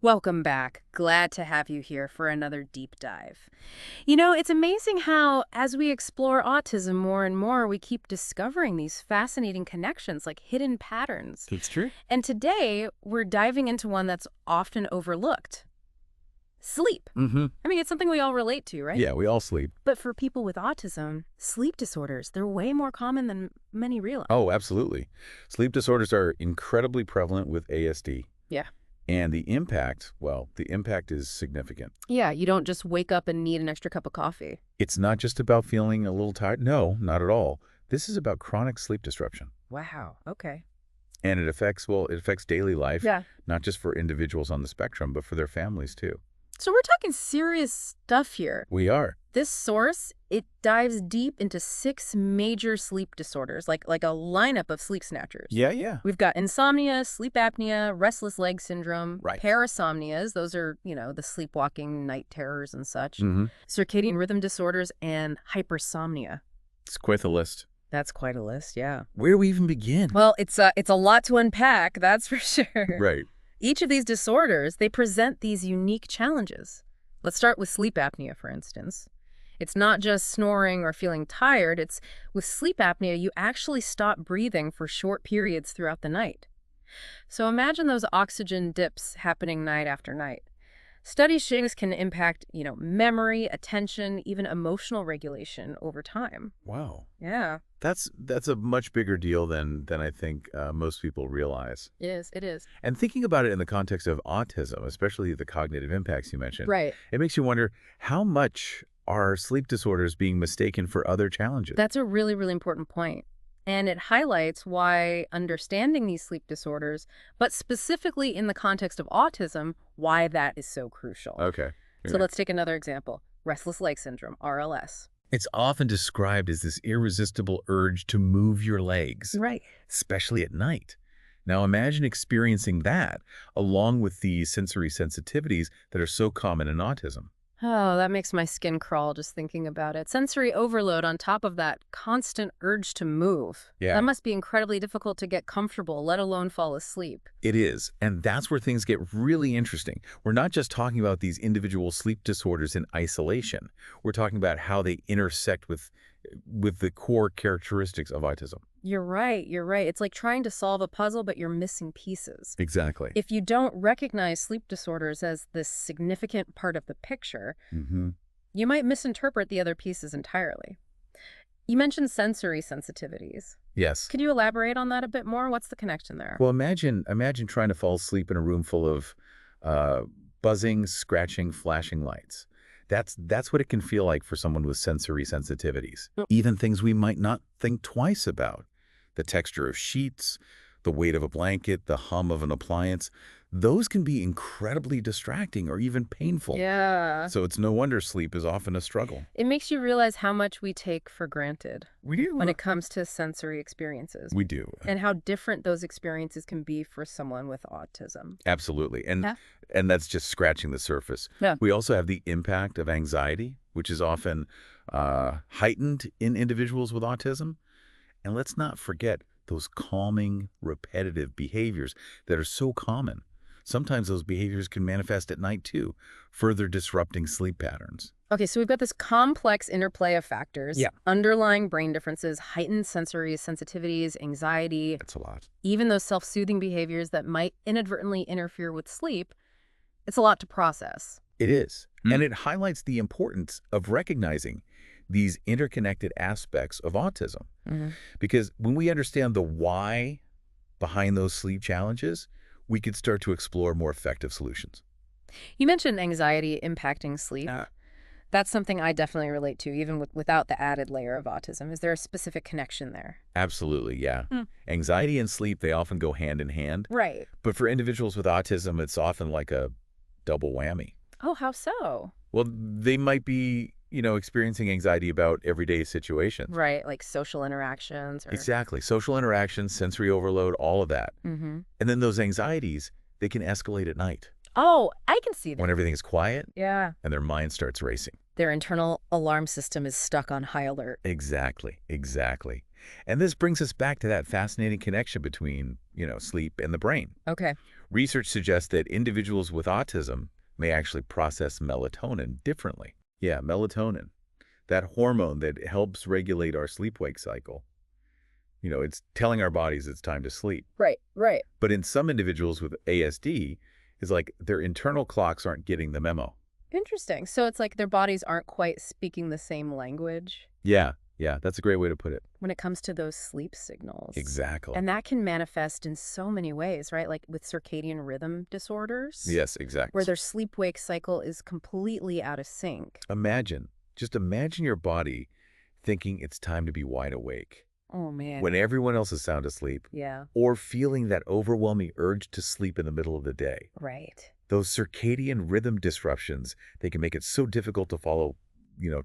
Welcome back. Glad to have you here for another deep dive. It's amazing how, as we explore autism more and more, we keep discovering these fascinating connections, like hidden patterns. It's true. And today, we're diving into one that's often overlooked: sleep. Mm-hmm. I mean, it's something we all relate to, right? Yeah, we all sleep. But for people with autism, sleep disorders, they're way more common than many realize. Oh, absolutely. Sleep disorders are incredibly prevalent with ASD. Yeah. And the impact is significant. Yeah, you don't just wake up and need an extra cup of coffee. It's not just about feeling a little tired. No, not at all. This is about chronic sleep disruption. Wow. Okay. And it affects daily life, Yeah. not just for individuals on the spectrum, but for their families too. So we're talking serious stuff here. We are. This source, it dives deep into 6 major sleep disorders, like a lineup of sleep snatchers. Yeah. We've got insomnia, sleep apnea, restless leg syndrome, Right. parasomnias, those are, the sleepwalking night terrors and such, Mm-hmm. circadian rhythm disorders, and hypersomnia. It's quite the list. That's quite a list, yeah. Where do we even begin? Well, it's a lot to unpack, that's for sure. Right. Each of these disorders, they present these unique challenges. Let's start with sleep apnea, for instance. It's not just snoring or feeling tired. It's with sleep apnea, you actually stop breathing for short periods throughout the night. So imagine those oxygen dips happening night after night. Studies show this can impact, memory, attention, even emotional regulation over time. Wow. Yeah, That's a much bigger deal than I think most people realize. it is. And thinking about it in the context of autism, especially the cognitive impacts you mentioned, Right. it makes you wonder how much are sleep disorders being mistaken for other challenges? That's a really, really important point. And it highlights why understanding these sleep disorders, but specifically in the context of autism, why that is so crucial. Okay. So let's take another example: restless leg syndrome, RLS. It's often described as this irresistible urge to move your legs, Right. especially at night. Now imagine experiencing that along with the sensory sensitivities that are so common in autism. Oh, that makes my skin crawl just thinking about it. Sensory overload on top of that constant urge to move. Yeah. That must be incredibly difficult to get comfortable, let alone fall asleep. It is, and that's where things get really interesting. We're not just talking about these individual sleep disorders in isolation. We're talking about how they intersect with the core characteristics of autism. You're right. It's like trying to solve a puzzle, but you're missing pieces. Exactly. If you don't recognize sleep disorders as this significant part of the picture, Mm-hmm. you might misinterpret the other pieces entirely. You mentioned sensory sensitivities. Yes. Could you elaborate on that a bit more? What's the connection there? Well, imagine trying to fall asleep in a room full of buzzing, scratching, flashing lights. That's what it can feel like for someone with sensory sensitivities. Mm. Even things we might not think twice about. The texture of sheets, the weight of a blanket, the hum of an appliance. Those can be incredibly distracting or even painful. Yeah. So it's no wonder sleep is often a struggle. It makes you realize how much we take for granted We do. when it comes to sensory experiences We do. and how different those experiences can be for someone with autism. Absolutely. And Yeah. and that's just scratching the surface. Yeah. We also have the impact of anxiety, which is often heightened in individuals with autism. And let's not forget those calming, repetitive behaviors that are so common. Sometimes those behaviors can manifest at night too, further disrupting sleep patterns. Okay, so we've got this complex interplay of factors, Yeah. underlying brain differences, heightened sensory sensitivities, anxiety, That's a lot. even those self-soothing behaviors that might inadvertently interfere with sleep. It's a lot to process. It is. And it highlights the importance of recognizing these interconnected aspects of autism. Because when we understand the why behind those sleep challenges, we could start to explore more effective solutions. You mentioned anxiety impacting sleep. That's something I definitely relate to, even without the added layer of autism. Is there a specific connection there? Absolutely, yeah. Hmm. Anxiety and sleep, they often go hand in hand. Right. But for individuals with autism, it's often like a double whammy. Oh, how so? Well, they might be, experiencing anxiety about everyday situations. Right, like social interactions or... Exactly. Social interactions, sensory overload, all of that. Mm-hmm. And then those anxieties, they can escalate at night Oh, I can see that. when everything is quiet Yeah. and their mind starts racing. Their internal alarm system is stuck on high alert. Exactly. And this brings us back to that fascinating connection between, sleep and the brain. Okay. Research suggests that individuals with autism may actually process melatonin differently. Yeah, melatonin, that hormone that helps regulate our sleep-wake cycle. It's telling our bodies it's time to sleep. Right, right. But in some individuals with ASD, it's like their internal clocks aren't getting the memo. Interesting. So it's like their bodies aren't quite speaking the same language Yeah, that's a great way to put it. when it comes to those sleep signals. Exactly. And that can manifest in so many ways, right? Like with circadian rhythm disorders, Yes, exactly. where their sleep-wake cycle is completely out of sync. Just imagine your body thinking it's time to be wide awake Oh, man. when everyone else is sound asleep, Yeah, or feeling that overwhelming urge to sleep in the middle of the day. right. Those circadian rhythm disruptions, they can make it so difficult to follow,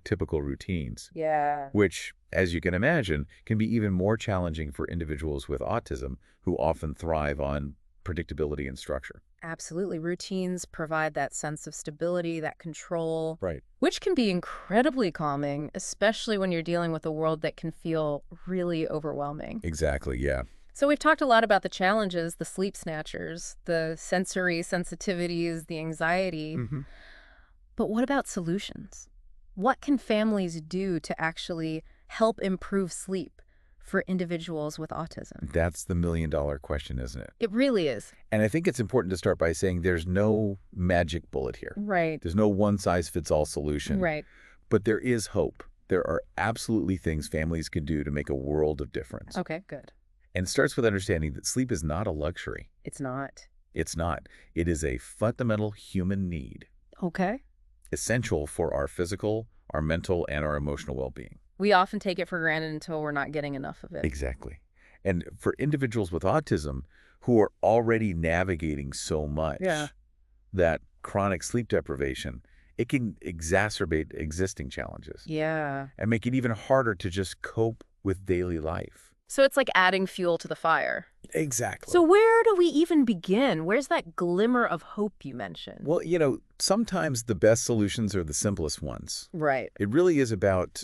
typical routines, Yeah. which, as you can imagine, can be even more challenging for individuals with autism who often thrive on predictability and structure. Absolutely. Routines provide that sense of stability, that control, Right. which can be incredibly calming, especially when you're dealing with a world that can feel really overwhelming. Exactly, yeah. So we've talked a lot about the challenges, the sleep snatchers, the sensory sensitivities, the anxiety. But what about solutions? What can families do to actually help improve sleep for individuals with autism? That's the million-dollar question, isn't it? It really is. And I think it's important to start by saying there's no magic bullet here. Right. There's no one-size-fits-all solution. Right. But there is hope. There are absolutely things families can do to make a world of difference. Okay, good. And it starts with understanding that sleep is not a luxury. It's not. It's not. It is a fundamental human need, Okay. essential for our physical, our mental, and our emotional well-being. We often take it for granted until we're not getting enough of it. Exactly. And for individuals with autism who are already navigating so much, Yeah. that chronic sleep deprivation, it can exacerbate existing challenges Yeah. and make it even harder to just cope with daily life. So it's like adding fuel to the fire. Exactly. So where do we even begin? Where's that glimmer of hope you mentioned? Well, sometimes the best solutions are the simplest ones. Right. It really is about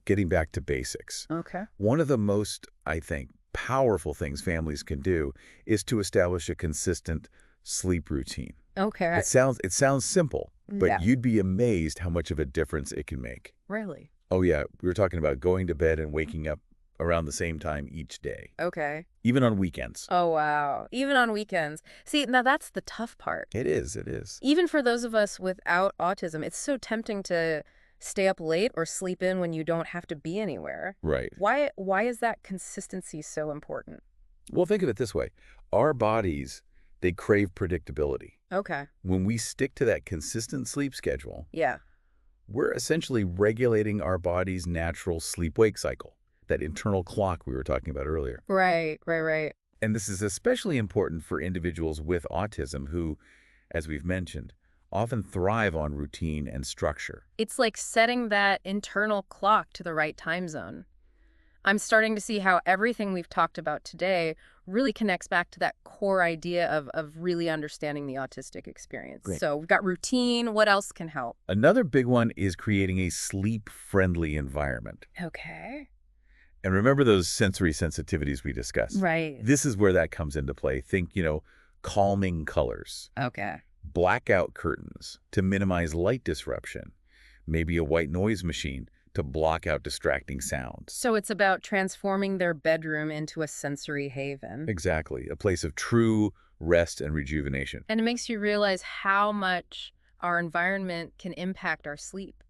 getting back to basics. Okay. One of the most, I think, powerful things families can do is to establish a consistent sleep routine. Okay. It sounds simple, but Yeah. you'd be amazed how much of a difference it can make. Really? Oh, yeah. We were talking about going to bed and waking up around the same time each day, Okay. even on weekends. Oh, wow. Even on weekends. See, now that's the tough part. It is. Even for those of us without autism, it's so tempting to stay up late or sleep in when you don't have to be anywhere. Right. Why is that consistency so important? Well, think of it this way. Our bodies, they crave predictability. Okay. When we stick to that consistent sleep schedule, Yeah. we're essentially regulating our body's natural sleep-wake cycle, that internal clock we were talking about earlier. Right. And this is especially important for individuals with autism who, as we've mentioned, often thrive on routine and structure. It's like setting that internal clock to the right time zone. I'm starting to see how everything we've talked about today really connects back to that core idea of really understanding the autistic experience. Great. So we've got routine. What else can help? Another big one is creating a sleep-friendly environment. Okay. And remember those sensory sensitivities we discussed? Right. This is where that comes into play. Think, calming colors, Okay. blackout curtains to minimize light disruption, maybe a white noise machine to block out distracting sounds. So it's about transforming their bedroom into a sensory haven. Exactly. A place of true rest and rejuvenation. And it makes you realize how much our environment can impact our sleep,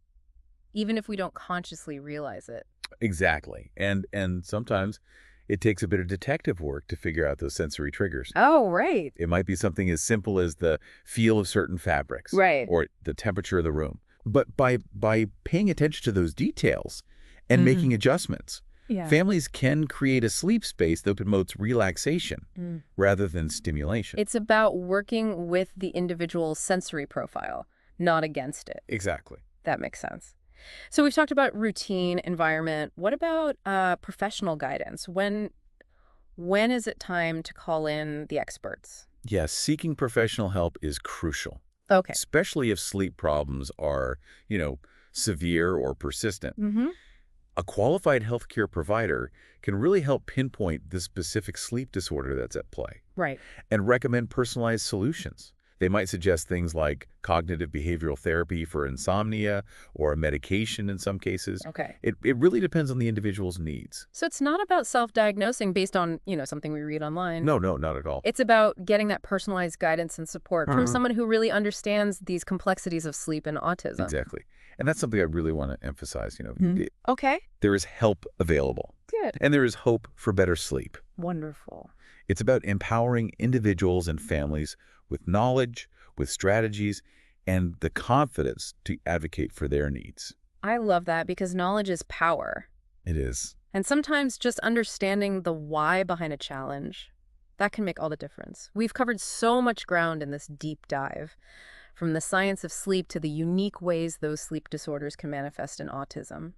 even if we don't consciously realize it. Exactly. And sometimes it takes a bit of detective work to figure out those sensory triggers. Oh, right. It might be something as simple as the feel of certain fabrics. Right. Or the temperature of the room. But by paying attention to those details and making adjustments, Yeah. families can create a sleep space that promotes relaxation rather than stimulation. It's about working with the individual's sensory profile, not against it. Exactly. That makes sense. So we've talked about routine, environment. What about professional guidance? When is it time to call in the experts? Yes, seeking professional help is crucial, Okay. especially if sleep problems are, severe or persistent. A qualified healthcare provider can really help pinpoint the specific sleep disorder that's at play Right. and recommend personalized solutions. They might suggest things like cognitive behavioral therapy for insomnia or a medication in some cases. Okay. It really depends on the individual's needs. So it's not about self-diagnosing based on, something we read online. No, no, not at all. It's about getting that personalized guidance and support from someone who really understands these complexities of sleep and autism. Exactly. And that's something I really want to emphasize. Okay. There is help available, Good. and there is hope for better sleep. Wonderful. It's about empowering individuals and families with knowledge, with strategies, and the confidence to advocate for their needs. I love that because knowledge is power. It is. And sometimes just understanding the why behind a challenge, that can make all the difference. We've covered so much ground in this deep dive, from the science of sleep to the unique ways those sleep disorders can manifest in autism.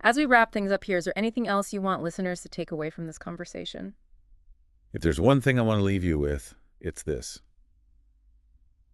As we wrap things up here, is there anything else you want listeners to take away from this conversation? If there's one thing I want to leave you with, it's this.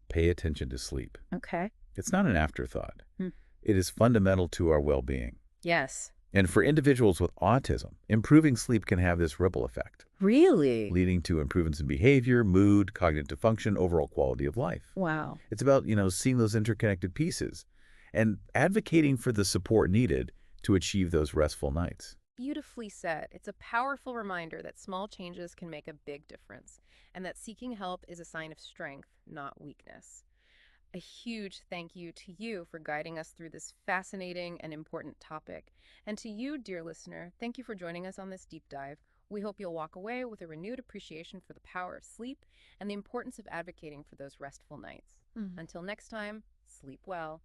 Pay attention to sleep. Okay. It's not an afterthought. Hmm. It is fundamental to our well-being. Yes. And for individuals with autism, improving sleep can have this ripple effect, Really? leading to improvements in behavior, mood, cognitive function, overall quality of life. Wow. It's about, seeing those interconnected pieces and advocating for the support needed to achieve those restful nights. Beautifully said. It's a powerful reminder that small changes can make a big difference, and that seeking help is a sign of strength, not weakness. A huge thank you to you for guiding us through this fascinating and important topic. And to you, dear listener, thank you for joining us on this deep dive. We hope you'll walk away with a renewed appreciation for the power of sleep and the importance of advocating for those restful nights. Until next time, sleep well.